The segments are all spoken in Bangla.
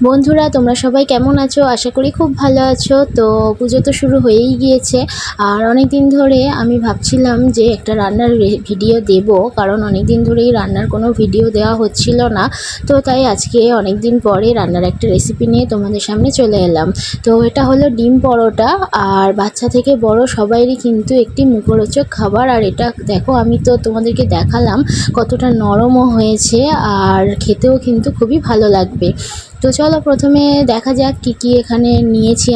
বন্ধুরা, তোমরা সবাই কেমন আছো? আশা করি খুব ভালো আছো। তো পুজো তো শুরু হয়েই গিয়েছে, আর অনেক দিন ধরে আমি ভাবছিলাম যে একটা রান্নার ভিডিও দেব, কারণ অনেক দিন ধরেই রান্নার কোনো ভিডিও দেওয়া হচ্ছিল না। তো তাই আজকে অনেক দিন পরে রান্নার একটা রেসিপি নিয়ে তোমাদের সামনে চলে এলাম। তো এটা হলো ডিম পরোটা, আর বাচ্চা থেকে বড় সবাইরই কিন্তু একটি মুখরোচক খাবার। আর এটা দেখো, আমি তো তোমাদেরকে দেখালাম কতটা নরমও হয়েছে, আর খেতেও কিন্তু খুবই ভালো লাগবে। তো চলো প্রথমে দেখা যাক কি কি এখানে নিয়েছি।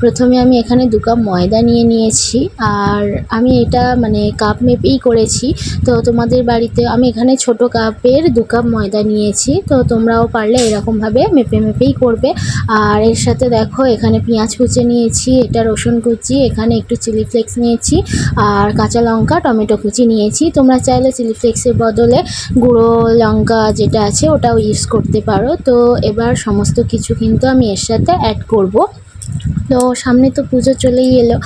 প্রথমে আমি এখানে 2 কাপ ময়দা নিয়েছি, আর আমি এটা মানে কাপ মেপেই করেছি। তো তোমাদের বাড়িতে আমি এখানে ছোট কাপের 2 কাপ ময়দা নিয়েছি, তো তোমরাও পারলে এরকমভাবে মেপেই করবে। আর এর সাথে দেখো এখানে পেঁয়াজ কুচি নিয়েছি, এটা রসুন কুচি, এখানে একটু চিলি ফ্লেক্স নিয়েছি, আর কাঁচা লঙ্কা টমেটো কুচি নিয়েছি। তোমরা চাইলে চিলি ফ্লেক্সের বদলে গুঁড়ো লঙ্কা যেটা আছে ওটাও ইউজ করতে পারো। তো এবার সমস্ত কিছু কিন্তু আমি এর সাথে অ্যাড করব। তো সামনে তো পুজো চলেই এলো,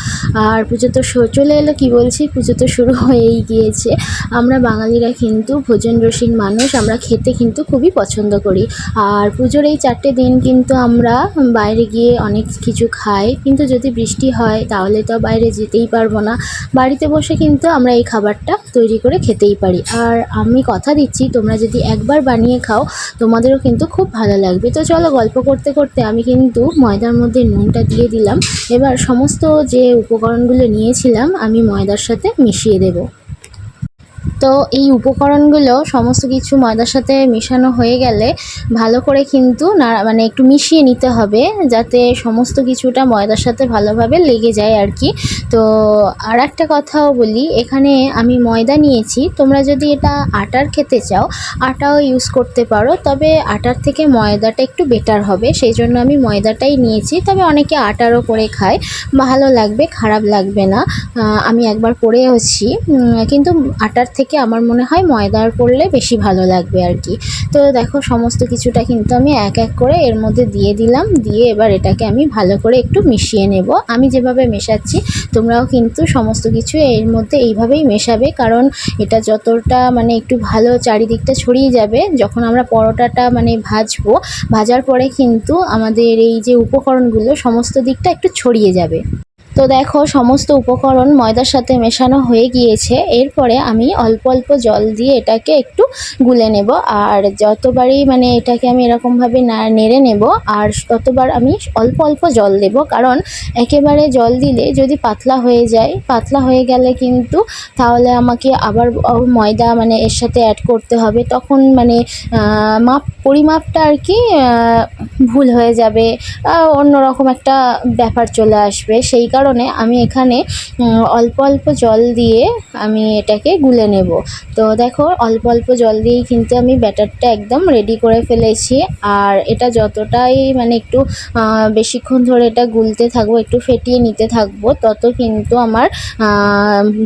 আর পুজো তো চলে এলো কি বলছি, পুজো তো শুরু হয়েই গিয়েছে। আমরা বাঙালিরা কিন্তু ভোজন রসিক মানুষ, আমরা খেতে কিন্তু খুবই পছন্দ করি। আর পুজোর এই 4টে দিন কিন্তু আমরা বাইরে গিয়ে অনেক কিছু খাই, কিন্তু যদি বৃষ্টি হয় তাহলে তো বাইরে যেতেই পারবো না। বাড়িতে বসে কিন্তু আমরা এই খাবারটা তৈরি করে খেতেই পারি। আর আমি কথা দিচ্ছি, তোমরা যদি একবার বানিয়ে খাও তোমাদেরও কিন্তু খুব ভালো লাগবে। তো চলো, গল্প করতে করতে আমি কিন্তু ময়দার মধ্যে নুনটা দিয়ে দিলাম। এবার সমস্ত যে উপকরণগুলো নিয়েছিলাম আমি ময়দার সাথে মিশিয়ে দেব। তো এই উপকরণগুলো সমস্ত কিছু ময়দার সাথে মেশানো হয়ে গেলে ভালো করে কিন্তু মানে একটু মিশিয়ে নিতে হবে, যাতে সমস্ত কিছুটা ময়দার সাথে ভালোভাবে লেগে যায় আর কি। তো আর একটা কথাও বলি, এখানে আমি ময়দা নিয়েছি, তোমরা যদি এটা আটার খেতে চাও আটাও ইউজ করতে পারো, তবে আটার থেকে ময়দাটা একটু বেটার হবে, সেই জন্য আমি ময়দাটাই নিয়েছি। তবে অনেকে আটারও করে খায়, ভালো লাগবে, খারাপ লাগবে না। আমি একবার করেওছি, কিন্তু আটার থেকে আমার মনে হয় ময়দার করলে বেশি ভালো লাগবে আর কি। তো দেখো সমস্ত কিছুটা কিন্তু আমি এক এক করে এর মধ্যে দিয়ে দিলাম, দিয়ে এবার এটাকে আমি ভালো করে একটু মিশিয়ে নেব। আমি যেভাবে মেশাচ্ছি তোমরাও কিন্তু সমস্ত কিছু এর মধ্যে এইভাবেই মেশাবে, কারণ এটা যতটা মানে একটু ভালো চারিদিকটা ছড়িয়ে যাবে, যখন আমরা পরোটাটা মানে ভাজার পরে কিন্তু আমাদের এই যে উপকরণগুলো সমস্ত দিকটা একটু ছড়িয়ে যাবে। তো দেখো সমস্ত উপকরণ ময়দার সাথে মেশানো হয়ে গিয়েছে, এরপরে আমি অল্প অল্প জল দিয়ে এটাকে একটু গুলে নেব। আর যতবারই মানে এটাকে আমি এরকমভাবে নেড়ে নেব, আর ততবার আমি অল্প অল্প জল দেব, কারণ একেবারে জল দিলে যদি পাতলা হয়ে যায়, পাতলা হয়ে গেলে কিন্তু তাহলে আমাকে আবার ময়দা মানে এর সাথে অ্যাড করতে হবে, তখন মানে পরিমাপটা আর কি ভুল হয়ে যাবে, অন্যরকম একটা ব্যাপার চলে আসবে। সেই কারণে আমি এখানে অল্প অল্প জল দিয়ে আমি এটাকে গুলে নেব। তো দেখো অল্প অল্প জল দিয়েই কিন্তু আমি ব্যাটারটা একদম রেডি করে ফেলেছি। আর এটা যতটাই মানে একটু বেশিক্ষণ ধরে এটা গুলতে থাকবো, একটু ফেটিয়ে নিতে থাকবো, তত কিন্তু আমার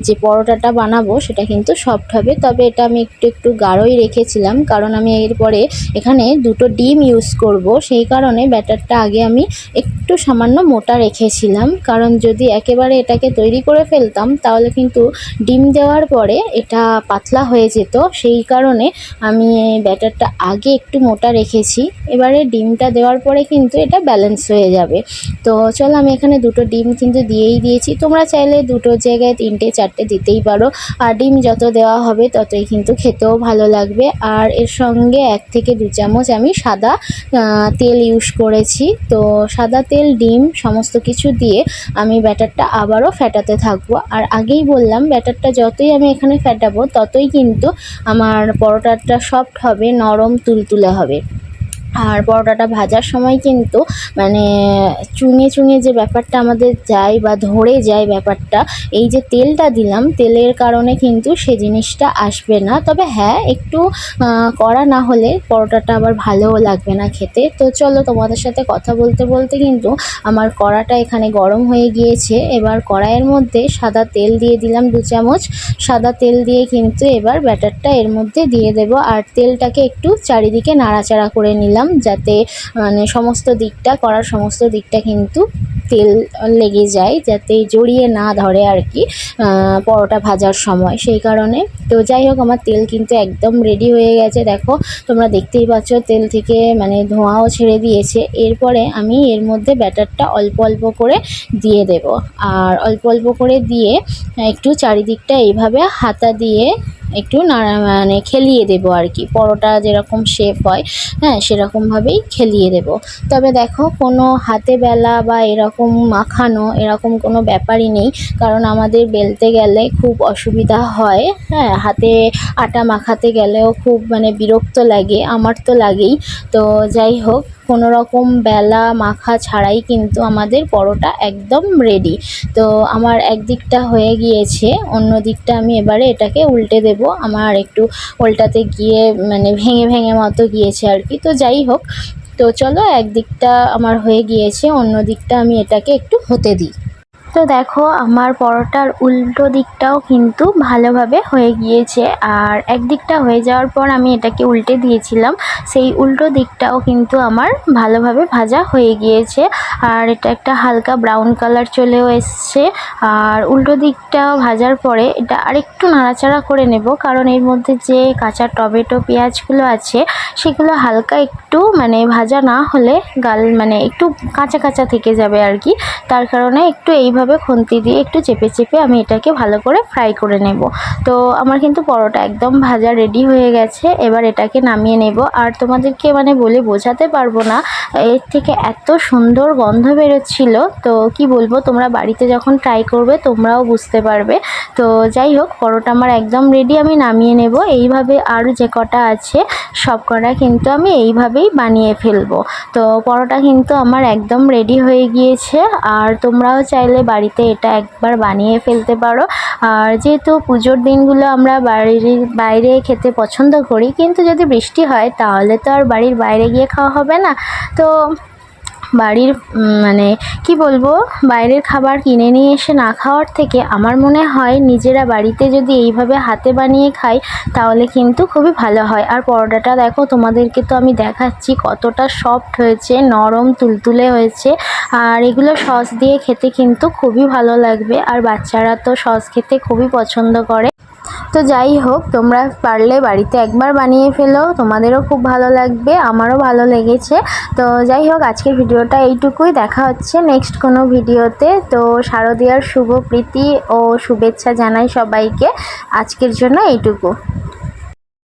যে পরোটাটা বানাবো সেটা কিন্তু সফট হবে। তবে এটা আমি একটু গাঢ়ই রেখেছিলাম, কারণ আমি এরপরে এখানে 2টো ডিম ইউজ করব, সেই কারণে ব্যাটারটা আগে আমি একটু সামান্য মোটা রেখেছিলাম, কারণ যদি একেবারে এটাকে তৈরি করে ফেলতাম তাহলে কিন্তু ডিম দেওয়ার পরে এটা পাতলা হয়ে যেত। সেই কারণে আমি ব্যাটারটা আগে একটু মোটা রেখেছি, এবারে ডিমটা দেওয়ার পরে কিন্তু এটা ব্যালেন্স হয়ে যাবে। তো চলো, আমি এখানে 2টো ডিম কিন্তু দিয়েই দিয়েছি, তোমরা চাইলে 2টোর জায়গায় 3টে 4টে দিতেই পারো। আর ডিম যত দেওয়া হবে ততই কিন্তু খেতেও ভালো লাগবে। আর এর সঙ্গে 1 থেকে 2 চামচ আমি সাদা তেল ইউজ করেছি। তো সাদা তেল, ডিম সমস্ত কিছু দিয়ে আমি ব্যাটারটা আবারও ফেটাতে থাকবো। আর আগেই বললাম, ব্যাটারটা যতই আমি এখানে ফেটাবো ততই কিন্তু আমার পরোটাটা সফট হবে, নরম তুলতুলে হবে। আর পরোটাটা ভাজার সময় কিন্তু মানে চুঙে চুঙে যে ব্যাপারটা আমাদের যায় বা ধরে যায় ব্যাপারটা, এই যে তেলটা দিলাম, তেলের কারণে কিন্তু সে জিনিসটা আসবে না। তবে হ্যাঁ, একটু কড়া না হলে পরোটাটা আবার ভালোও লাগবে না খেতে। তো চলো, তোমাদের সাথে কথা বলতে বলতে কিন্তু আমার কড়াটা এখানে গরম হয়ে গিয়েছে। এবার কড়াইয়ের মধ্যে সাদা তেল দিয়ে দিলাম 2 চামচ। সাদা তেল দিয়ে কিন্তু এবার ব্যাটারটা এর মধ্যে দিয়ে দেব, আর তেলটাকে একটু চারিদিকে নাড়াচাড়া করে নিলাম, যাতে মানে সমস্ত দিকটা কিন্তু তেল লেগে যায়, যাতে জড়িয়ে না ধরে আর কি পরোটা ভাজার সময়, সেই কারণে। তো যাই হোক, আমার তেল কিন্তু একদম রেডি হয়ে গেছে। দেখো তোমরা দেখতেই পাচ্ছ তেল থেকে মানে ধোঁয়াও ছেড়ে দিয়েছে। এরপরে আমি এর মধ্যে ব্যাটারটা অল্প অল্প করে দিয়ে দেব, আর অল্প অল্প করে দিয়ে একটু চারিদিকটা এইভাবে হাতা দিয়ে একটু মানে খেলিয়ে দেবো আর কি, পরোটা যেরকম শেপ হয় হ্যাঁ সেরকমভাবেই খেলিয়ে দেব। তবে দেখো কোনো হাতে বেলা বা এরকম মাখানো এরকম কোনো ব্যাপারই নেই, কারণ আমাদের বেলতে গেলে খুব অসুবিধা হয়। হ্যাঁ, হাতে আটা মাখাতে গেলেও খুব মানে বিরক্ত লাগে, আমার তো লাগেই। তো যাই হোক, কোনো রকম বেলা মাখা ছাড়াই কিন্তু আমাদের পরোটা একদম রেডি। তো আমার একদিকটা হয়ে গিয়েছে, অন্য দিকটা আমি এবারে এটাকে উল্টে দেব। আমার একটু উল্টাতে গিয়ে মানে ভেঙে ভেঙে মতো গিয়েছে আর কি। তো যাই হোক, তো চলো, একদিকটা আমার হয়ে গিয়েছে, অন্য দিকটা আমি এটাকে একটু হতে দিই। তো দেখো আমার পরোটার উল্টো দিকটাও কিন্তু ভালোভাবে হয়ে গিয়েছে, আর একদিকটা হয়ে যাওয়ার পর আমি এটাকে উল্টে দিয়েছিলাম, সেই উল্টো দিকটাও কিন্তু আমার ভালোভাবে ভাজা হয়ে গিয়েছে, আর এটা একটা হালকা ব্রাউন কালার চলেও এসছে। আর উল্টো দিকটা ভাজার পরে এটা আরেকটু নাড়াচাড়া করে নেব, কারণ এর মধ্যে যে কাঁচা টমেটো পেঁয়াজগুলো আছে সেগুলো হালকা একটু মানে ভাজা না হলে মানে একটু কাঁচা কাঁচা থেকে যাবে আর কি। তার কারণে একটু এইভাবে খুন্তি দিয়ে একটু চেপে চেপে আমি এটাকে ভালো করে ফ্রাই করে নেব। তো আমার কিন্তু পরোটা একদম ভাজা রেডি হয়ে গেছে, এবার এটাকে নামিয়ে নেব। আর তোমাদেরকে মানে বলে বোঝাতে পারবো না, এর থেকে এত সুন্দর গন্ধ বেরোচ্ছিল, তো কি বলবো, তোমরা বাড়িতে যখন ট্রাই করবে তোমরাও বুঝতে পারবে। তো যাই হোক, পরোটা আমার একদম রেডি, আমি নামিয়ে নেব। এইভাবে আরও যে কটা আছে সব কটা কিন্তু আমি এইভাবেই বানিয়ে ফেলবো। তো পরোটা কিন্তু আমার একদম রেডি হয়ে গিয়েছে, আর তোমরাও চাইলে বাড়িতে এটা একবার বানিয়ে ফেলতে পারো। আর যেহেতু পুজোর দিনগুলো আমরা বাইরে খেতে পছন্দ করি, কিন্তু যদি বৃষ্টি হয় তাহলে তো আর বাড়ির বাইরে গিয়ে খাওয়া হবে না। তো বাড়ির মানে কি বলবো, বাইরের খাবার কিনে নিয়ে এসে না খাওয়ার থেকে আমার মনে হয় নিজেরা বাড়িতে যদি এইভাবে হাতে বানিয়ে খাই তাহলে কিন্তু খুবই ভালো হয়। আর পরোটাটা দেখো, তোমাদেরকে তো আমি দেখাচ্ছি কতটা সফট হয়েছে, নরম তুলতুলে হয়েছে। আর এগুলো সস দিয়ে খেতে কিন্তু খুবই ভালো লাগবে, আর বাচ্চারা তো সস খেতে খুবই পছন্দ করে। তো যাই হোক, তোমরা পারলে বাড়িতে একবার বানিয়ে ফেলো, তোমাদেরও খুব ভালো লাগবে, আমারও ভালো লেগেছে। তো যাই হোক, আজকের ভিডিওটা এইটুকুই, দেখা হচ্ছে নেক্সট কোনো ভিডিওতে। তো শারদীয়ার শুভ প্রীতি ও শুভেচ্ছা জানাই সবাইকে। আজকের জন্য এইটুকু।